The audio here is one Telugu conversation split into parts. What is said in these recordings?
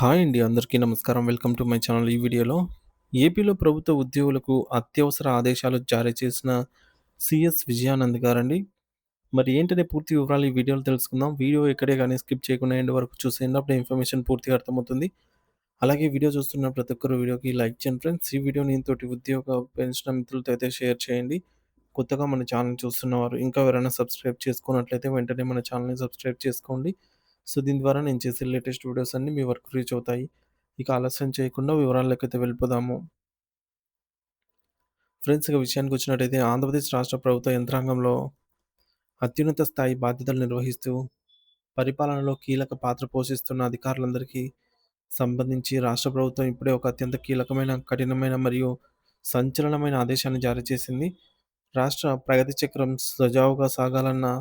హాయ్ అండి. అందరికీ నమస్కారం. Welcome to my channel. ఈ వీడియోలో ఏపీలో ప్రభుత్వ ఉద్యోగులకు అత్యవసర ఆదేశాలు జారీ చేసిన సీఎస్ విజయానంద్ గారండి. మరి ఏంటనే పూర్తి వివరాలు ఈ వీడియోలో తెలుసుకుందాం. వీడియో ఎక్కడే గాని స్కిప్ చేయకుండా ఎండ్ వరకు చూసేయండి. అప్పుడే ఇన్ఫర్మేషన్ పూర్తిగా అర్థమవుతుంది. అలాగే వీడియో చూస్తున్న ప్రతి ఒక్కరు వీడియోకి లైక్ చేయండి ఫ్రెండ్స్. ఈ వీడియోని తోటి ఉద్యోగ పెన్షన్ మిత్రులతో అయితే షేర్ చేయండి. కొత్తగా మన ఛానల్ చూస్తున్నవారు ఇంకా ఎవరైనా సబ్స్క్రైబ్ చేసుకున్నట్లయితే వెంటనే మన ఛానల్‌ని సబ్స్క్రైబ్ చేసుకోండి. సో, దీని ద్వారా నేను చేసే లేటెస్ట్ వీడియోస్ అన్నీ మీ వరకు రీచ్ అవుతాయి. ఇక ఆలస్యం చేయకుండా వివరాల్లోకైతే వెళ్ళిపోదాము. ఫ్రెండ్స్ ఇక విషయానికొచ్చినట్టయితే ఆంధ్రప్రదేశ్ రాష్ట్ర ప్రభుత్వ యంత్రాంగంలో అత్యున్నత స్థాయి బాధ్యతలు నిర్వహిస్తూ పరిపాలనలో కీలక పాత్ర పోషిస్తున్న అధికారులందరికీ సంబంధించి రాష్ట్ర ప్రభుత్వం ఇప్పుడే ఒక అత్యంత కీలకమైన, కఠినమైన మరియు సంచలనమైన ఆదేశాన్ని జారీ చేసింది. రాష్ట్ర ప్రగతి చక్రం సజావుగా సాగాలన్నా,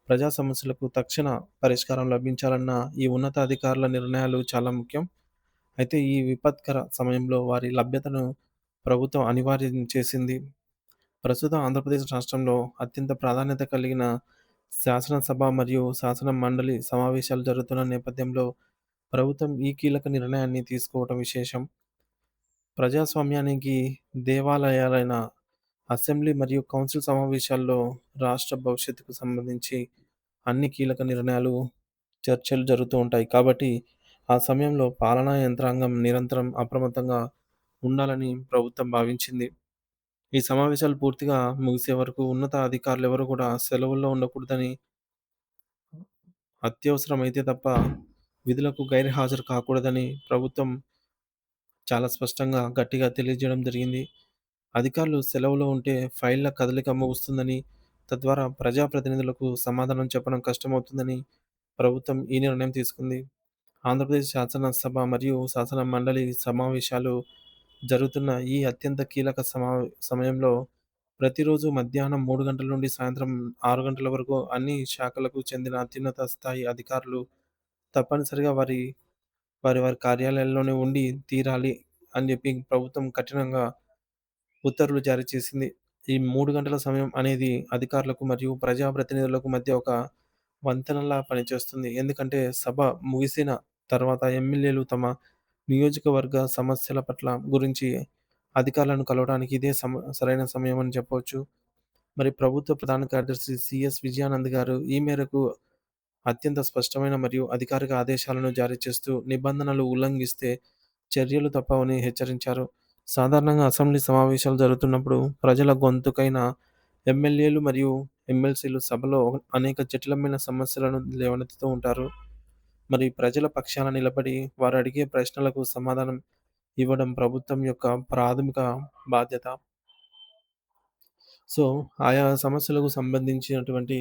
ప్రజా సమస్యలకు తక్షణ పరిష్కారం లభించాలన్నా ఈ ఉన్నతాధికారుల నిర్ణయాలు చాలా ముఖ్యం. అయితే ఈ విపత్కర సమయంలో వారి లభ్యతను ప్రభుత్వం అనివార్యం చేసింది. ప్రస్తుతం ఆంధ్రప్రదేశ్ రాష్ట్రంలో అత్యంత ప్రాధాన్యత కలిగిన శాసనసభ మరియు శాసన మండలి సమావేశాలు జరుగుతున్న నేపథ్యంలో ప్రభుత్వం ఈ కీలక నిర్ణయాన్ని తీసుకోవటం విశేషం. ప్రజాస్వామ్యానికి దేవాలయాలైన అసెంబ్లీ మరియు కౌన్సిల్ సమావేశాల్లో రాష్ట్ర భవిష్యత్తుకు సంబంధించి అన్ని కీలక నిర్ణయాలు, చర్చలు జరుగుతూ ఉంటాయి. కాబట్టి ఆ సమయంలో పాలనా యంత్రాంగం నిరంతరం అప్రమత్తంగా ఉండాలని ప్రభుత్వం భావించింది. ఈ సమావేశాలు పూర్తిగా ముగిసే వరకు ఉన్నత అధికారులెవరు కూడా సెలవుల్లో ఉండకూడదని, అత్యవసరమైతే తప్ప విధులకు గైర్హాజరు కాకూడదని ప్రభుత్వం చాలా స్పష్టంగా, గట్టిగా తెలియజేయడం జరిగింది. అధికారులు సెలవులో ఉంటే ఫైళ్ల కదలిక ముగుస్తుందని, తద్వారా ప్రజాప్రతినిధులకు సమాధానం చెప్పడం కష్టమవుతుందని ప్రభుత్వం ఈ నిర్ణయం తీసుకుంది. ఆంధ్రప్రదేశ్ శాసనసభ మరియు శాసన మండలి సమావేశాలు జరుగుతున్న ఈ అత్యంత కీలక సమయంలో ప్రతిరోజు మధ్యాహ్నం 3 గంటల నుండి సాయంత్రం 6 గంటల వరకు అన్ని శాఖలకు చెందిన అత్యున్నత స్థాయి అధికారులు తప్పనిసరిగా వారి కార్యాలయాల్లోనే ఉండి తీరాలి అని చెప్పి ప్రభుత్వం కఠినంగా ఉత్తర్వులు జారీ చేసింది. ఈ 3 గంటల సమయం అనేది అధికారులకు మరియు ప్రజాప్రతినిధులకు మధ్య ఒక వంతెనలా పనిచేస్తుంది. ఎందుకంటే సభ ముగిసిన తర్వాత ఎమ్మెల్యేలు తమ నియోజకవర్గ సమస్యల పట్ల గురించి అధికారులను కలవడానికి ఇదే సరైన సమయం అని చెప్పవచ్చు. మరి ప్రభుత్వ ప్రధాన కార్యదర్శి సిఎస్ విజయానంద్ గారు ఈ మేరకు అత్యంత స్పష్టమైన మరియు అధికారిక ఆదేశాలను జారీ చేస్తూ నిబంధనలు ఉల్లంఘిస్తే చర్యలు తప్పవని హెచ్చరించారు. సాధారణంగా అసెంబ్లీ సమావేశాలు జరుగుతున్నప్పుడు ప్రజల గొంతుకైన ఎమ్మెల్యేలు మరియు ఎమ్మెల్సీలు సభలో అనేక జటిలమైన సమస్యలను లేవనెత్తుతూ ఉంటారు. మరి ప్రజల పక్షాన నిలబడి వారు అడిగే ప్రశ్నలకు సమాధానం ఇవ్వడం ప్రభుత్వం యొక్క ప్రాథమిక బాధ్యత. సో, ఆయా సమస్యలకు సంబంధించినటువంటి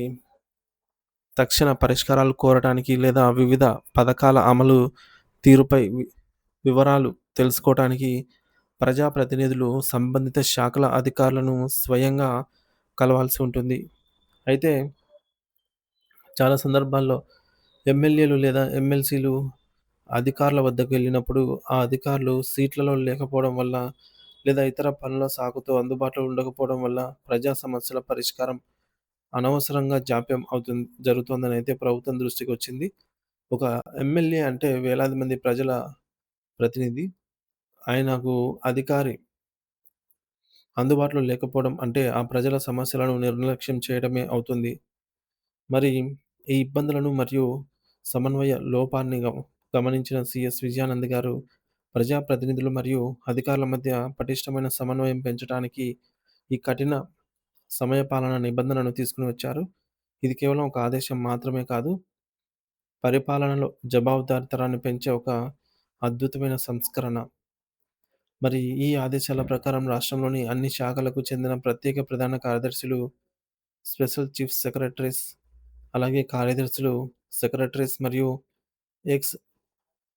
తక్షణ పరిష్కారాలు కోరటానికి లేదా వివిధ పథకాల అమలు తీరుపై వివరాలు తెలుసుకోవటానికి ప్రజాప్రతినిధులు సంబంధిత శాఖల అధికారులను స్వయంగా కలవాల్సి ఉంటుంది. అయితే చాలా సందర్భాల్లో ఎమ్మెల్యేలు లేదా ఎమ్మెల్సీలు అధికారుల వద్దకు వెళ్ళినప్పుడు ఆ అధికారులు సీట్లలో లేకపోవడం వల్ల లేదా ఇతర పనుల సాకుతో అందుబాటులో ఉండకపోవడం వల్ల ప్రజా సమస్యల పరిష్కారం అనవసరంగా జాప్యం జరుగుతుందని అయితే ప్రభుత్వం దృష్టికి వచ్చింది. ఒక ఎమ్మెల్యే అంటే వేలాది మంది ప్రజల ప్రతినిధి. ఆయనకు అధికారి అందుబాటులో లేకపోవడం అంటే ఆ ప్రజల సమస్యలను నిర్లక్ష్యం చేయడమే అవుతుంది. మరి ఈ ఇబ్బందులను మరియు సమన్వయ లోపాన్ని గమనించిన సీఎస్ విజయానంద్ గారు ప్రజాప్రతినిధులు మరియు అధికారుల మధ్య పటిష్టమైన సమన్వయం పెంచడానికి ఈ కఠిన సమయపాలన నిబంధనను తీసుకొని వచ్చారు. ఇది కేవలం ఒక ఆదేశం మాత్రమే కాదు, పరిపాలనలో జవాబుదారీతనాన్ని పెంచే ఒక అద్భుతమైన సంస్కరణ. మరి ఈ ఆదేశాల ప్రకారం రాష్ట్రంలోని అన్ని శాఖలకు చెందిన ప్రత్యేక ప్రధాన కార్యదర్శులు, స్పెషల్ చీఫ్ సెక్రటరీస్, అలాగే కార్యదర్శులు, సెక్రటరీస్ మరియు ఎక్స్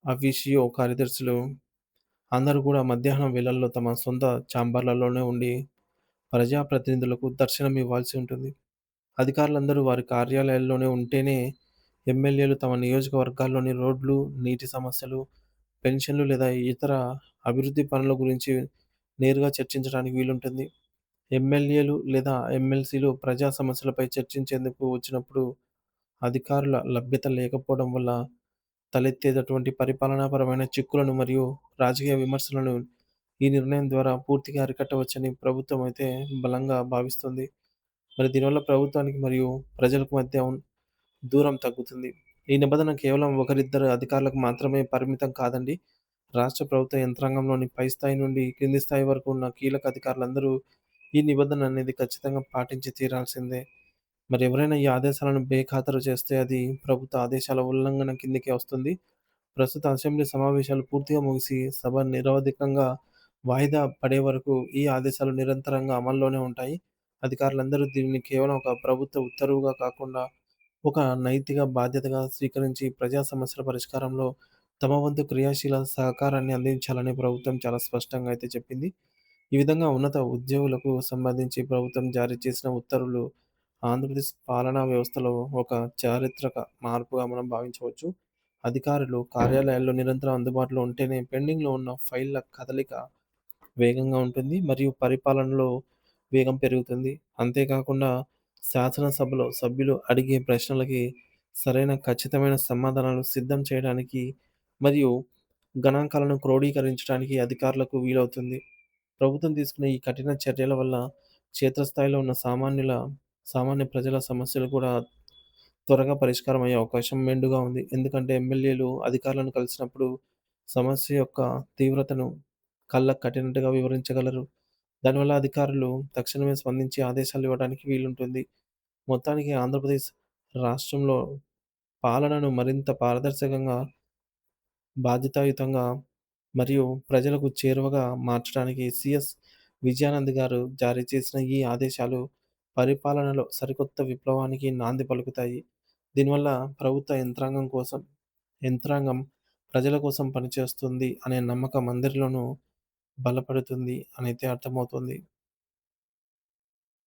అఫీషియో కార్యదర్శులు అందరూ కూడా మధ్యాహ్నం వేళల్లో తమ సొంత ఛాంబర్‌లలోనే ఉండి ప్రజాప్రతినిధులకు దర్శనం ఇవ్వాల్సి ఉంటుంది. అధికారులందరూ వారి కార్యాలయాల్లోనే ఉంటేనే ఎమ్మెల్యేలు తమ నియోజకవర్గాల్లోని రోడ్లు, నీటి సమస్యలు, పెన్షన్లు లేదా ఇతర అభివృద్ధి పనుల గురించి నేరుగా చర్చించడానికి వీలుంటుంది. ఎమ్మెల్యేలు లేదా ఎమ్మెల్సీలు ప్రజా సమస్యలపై చర్చించేందుకు వచ్చినప్పుడు అధికారుల లభ్యత లేకపోవడం వల్ల తలెత్తేటటువంటి పరిపాలనాపరమైన చిక్కులను మరియు రాజకీయ విమర్శలను ఈ నిర్ణయం ద్వారా పూర్తిగా అరికట్టవచ్చని ప్రభుత్వం అయితే బలంగా భావిస్తుంది. మరి దీనివల్ల ప్రభుత్వానికి మరియు ప్రజలకు మధ్య దూరం తగ్గుతుంది. ఈ నిబంధన కేవలం ఒకరిద్దరు అధికారులకు మాత్రమే పరిమితం కాదండి. రాష్ట్ర ప్రభుత్వ యంత్రాంగంలోని పై స్థాయి నుండి కింది స్థాయి వరకు ఉన్న కీలక అధికారులందరూ ఈ నిబంధన అనేది ఖచ్చితంగా పాటించి తీరాల్సిందే. మరి ఎవరైనా ఈ ఆదేశాలను బేఖాతరు చేస్తే అది ప్రభుత్వ ఆదేశాల ఉల్లంఘన కిందకే వస్తుంది. ప్రస్తుత అసెంబ్లీ సమావేశాలు పూర్తిగా ముగిసి సభ నిరవధికంగా వాయిదా పడే వరకు ఈ ఆదేశాలు నిరంతరంగా అమల్లోనే ఉంటాయి. అధికారులందరూ దీనిని కేవలం ఒక ప్రభుత్వ ఉత్తర్వుగా కాకుండా ఒక నైతిక బాధ్యతగా స్వీకరించి ప్రజా సమస్యల పరిష్కారంలో తమ వంతు క్రియాశీల సహకారాన్ని అందించాలని ప్రభుత్వం చాలా స్పష్టంగా అయితే చెప్పింది. ఈ విధంగా ఉన్నత ఉద్యోగులకు సంబంధించి ప్రభుత్వం జారీ చేసిన ఉత్తర్వులు ఆంధ్రప్రదేశ్ పాలనా వ్యవస్థలో ఒక చారిత్రక మార్పుగా మనం భావించవచ్చు. అధికారులు కార్యాలయాల్లో నిరంతరం అందుబాటులో ఉంటేనే పెండింగ్‌లో ఉన్న ఫైళ్ళ కదలిక వేగంగా ఉంటుంది. మరియు పరిపాలనలో వేగం పెరుగుతుంది. అంతేకాకుండా శాసనసభలో సభ్యులు అడిగే ప్రశ్నలకి సరైన ఖచ్చితమైన సమాధానాలు సిద్ధం చేయడానికి మరియు గణాంకాలను క్రోడీకరించడానికి అధికారులకు వీలవుతుంది. ప్రభుత్వం తీసుకున్న ఈ కఠిన చర్యల వల్ల క్షేత్రస్థాయిలో ఉన్న సామాన్య ప్రజల సమస్యలు కూడా త్వరగా పరిష్కారం అయ్యే అవకాశం మెండుగా ఉంది. ఎందుకంటే ఎమ్మెల్యేలు అధికారులను కలిసినప్పుడు సమస్య యొక్క తీవ్రతను కళ్ళకు కట్టినట్టుగా వివరించగలరు. దానివల్ల అధికారులు తక్షణమే స్పందించి ఆదేశాలు ఇవ్వడానికి వీలుంటుంది. మొత్తానికి ఆంధ్రప్రదేశ్ రాష్ట్రంలో పాలనను మరింత పారదర్శకంగా, బాధ్యతాయుతంగా మరియు ప్రజలకు చేరువగా మార్చడానికి సీఎస్ విజయానంద్ గారు జారీ చేసిన ఈ ఆదేశాలు పరిపాలనలో సరికొత్త విప్లవానికి నాంది పలుకుతాయి. దీనివల్ల ప్రభుత్వ యంత్రాంగం ప్రజల కోసం పనిచేస్తుంది అనే నమ్మకం అందరిలోనూ బలపడుతుంది అనైతే అర్థమవుతుంది.